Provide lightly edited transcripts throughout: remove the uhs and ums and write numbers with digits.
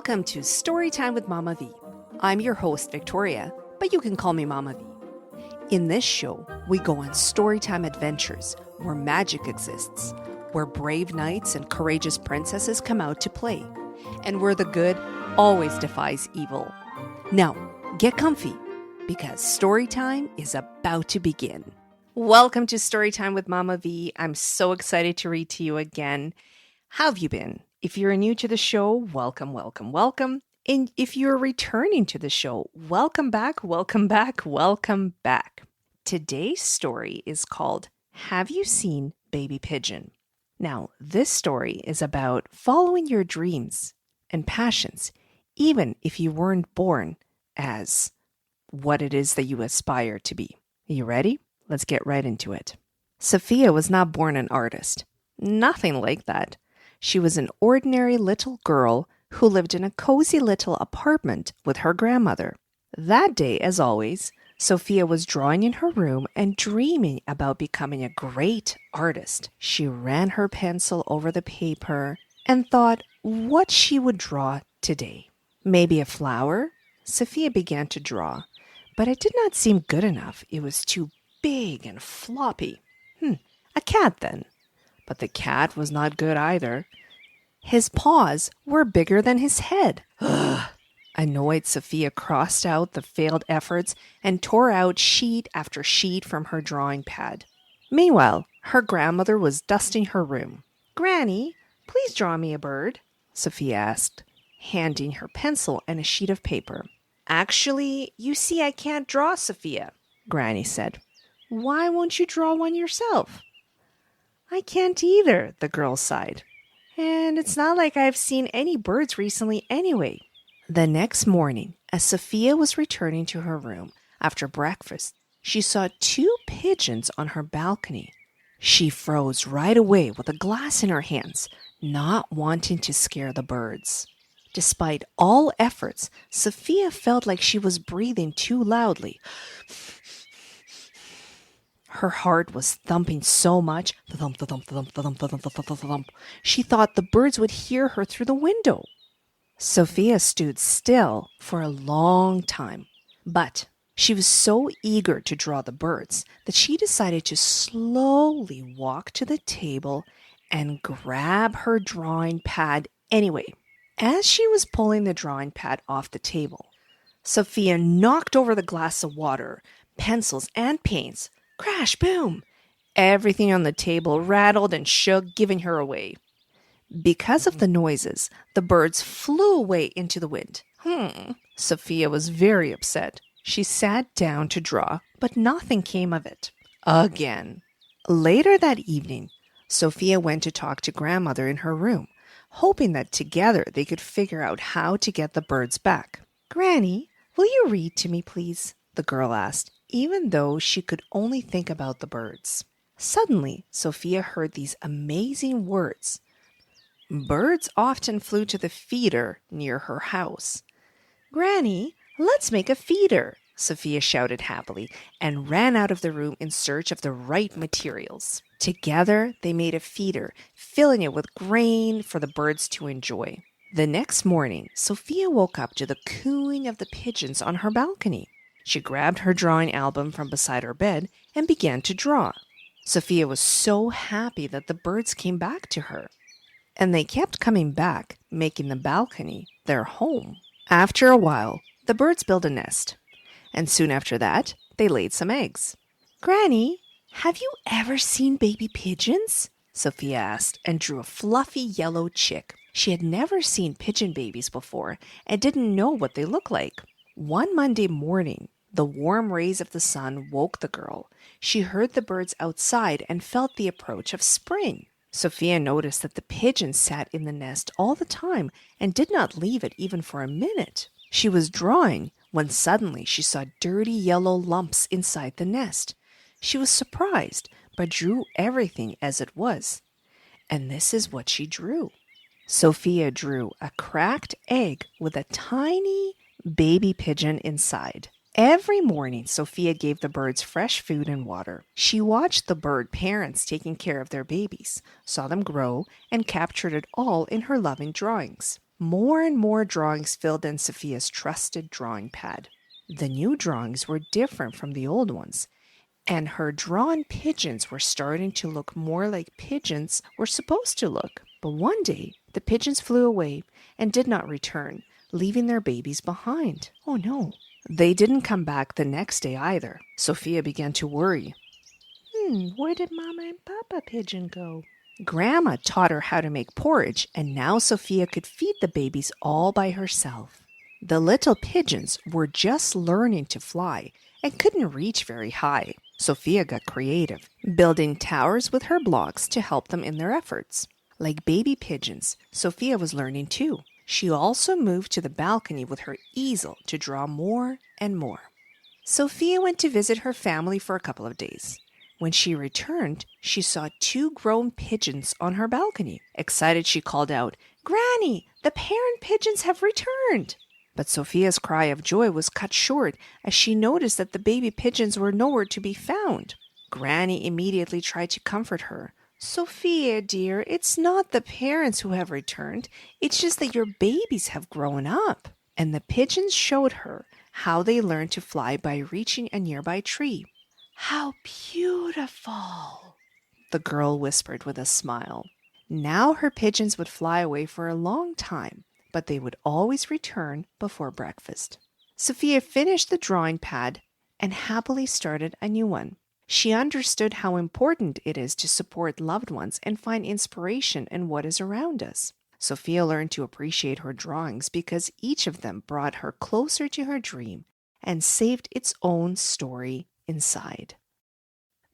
Welcome to Storytime with Mama V. I'm your host, Victoria, but you can call me Mama V. In this show, we go on storytime adventures where magic exists, where brave knights and courageous princesses come out to play, and where the good always defies evil. Now, get comfy, because storytime is about to begin. Welcome to Storytime with Mama V. I'm so excited to read to you again. How have you been? If you're new to the show, welcome, welcome, welcome. And if you're returning to the show, welcome back, welcome back, welcome back. Today's story is called Have You Seen Baby Pigeon? Now, this story is about following your dreams and passions, even if you weren't born as what it is that you aspire to be. Are you ready? Let's get right into it. Sophia was not born an artist. Nothing like that. She was an ordinary little girl who lived in a cozy little apartment with her grandmother. That day, as always, Sophia was drawing in her room and dreaming about becoming a great artist. She ran her pencil over the paper and thought what she would draw today. Maybe a flower? Sophia began to draw, but it did not seem good enough. It was too big and floppy. A cat then. But the cat was not good either. His paws were bigger than his head. Annoyed, Sophia crossed out the failed efforts and tore out sheet after sheet from her drawing pad. Meanwhile, her grandmother was dusting her room. "Granny, please draw me a bird," Sophia asked, handing her pencil and a sheet of paper. "Actually, you see I can't draw, Sophia," Granny said. "Why won't you draw one yourself?" "I can't either," the girl sighed. "And it's not like I've seen any birds recently anyway." The next morning, as Sophia was returning to her room after breakfast, she saw two pigeons on her balcony. She froze right away with a glass in her hands, not wanting to scare the birds. Despite all efforts, Sophia felt like she was breathing too loudly. Her heart was thumping so much, thump, thump, thump, thump, thump, thump, thump. She thought the birds would hear her through the window. Sophia stood still for a long time, but she was so eager to draw the birds that she decided to slowly walk to the table and grab her drawing pad anyway. As she was pulling the drawing pad off the table, Sophia knocked over the glass of water, pencils, and paints. Crash, boom! Everything on the table rattled and shook, giving her away. Because of the noises, the birds flew away into the wind. Sophia was very upset. She sat down to draw, but nothing came of it. Again. Later that evening, Sophia went to talk to grandmother in her room, hoping that together they could figure out how to get the birds back. "Granny, will you read to me, please?" the girl asked, even though she could only think about the birds. Suddenly, Sophia heard these amazing words. Birds often flew to the feeder near her house. "Granny, let's make a feeder," Sophia shouted happily and ran out of the room in search of the right materials. Together, they made a feeder, filling it with grain for the birds to enjoy. The next morning, Sophia woke up to the cooing of the pigeons on her balcony. She grabbed her drawing album from beside her bed and began to draw. Sophia was so happy that the birds came back to her. And they kept coming back, making the balcony their home. After a while, the birds built a nest. And soon after that, they laid some eggs. "Granny, have you ever seen baby pigeons?" Sophia asked and drew a fluffy yellow chick. She had never seen pigeon babies before and didn't know what they looked like. One Monday morning, the warm rays of the sun woke the girl. She heard the birds outside and felt the approach of spring. Sophia noticed that the pigeons sat in the nest all the time and did not leave it even for a minute. She was drawing when suddenly she saw dirty yellow lumps inside the nest. She was surprised, but drew everything as it was. And this is what she drew. Sophia drew a cracked egg with a tiny baby pigeon inside. Every morning, Sophia gave the birds fresh food and water. She watched the bird parents taking care of their babies, saw them grow, and captured it all in her loving drawings. More and more drawings filled in Sophia's trusted drawing pad. The new drawings were different from the old ones, and her drawn pigeons were starting to look more like pigeons were supposed to look. But one day, the pigeons flew away and did not return, leaving their babies behind. Oh no. They didn't come back the next day either. Sophia began to worry. Where did Mama and Papa Pigeon go? Grandma taught her how to make porridge, and now Sophia could feed the babies all by herself. The little pigeons were just learning to fly and couldn't reach very high. Sophia got creative, building towers with her blocks to help them in their efforts. Like baby pigeons, Sophia was learning too. She also moved to the balcony with her easel to draw more and more. Sophia went to visit her family for a couple of days. When she returned, she saw 2 grown pigeons on her balcony. Excited, she called out, "Granny, the parent pigeons have returned!" But Sophia's cry of joy was cut short as she noticed that the baby pigeons were nowhere to be found. Granny immediately tried to comfort her. "Sophia, dear, it's not the parents who have returned. It's just that your babies have grown up." And the pigeons showed her how they learned to fly by reaching a nearby tree. "How beautiful," the girl whispered with a smile. Now her pigeons would fly away for a long time, but they would always return before breakfast. Sophia finished the drawing pad and happily started a new one. She understood how important it is to support loved ones and find inspiration in what is around us. Sophia learned to appreciate her drawings because each of them brought her closer to her dream and saved its own story inside.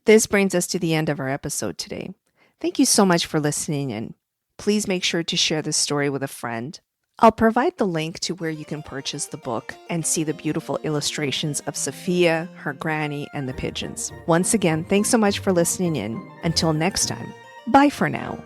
This brings us to the end of our episode today. Thank you so much for listening in. Please make sure to share this story with a friend. I'll provide the link to where you can purchase the book and see the beautiful illustrations of Sophia, her granny, and the pigeons. Once again, thanks so much for listening in. Until next time, bye for now.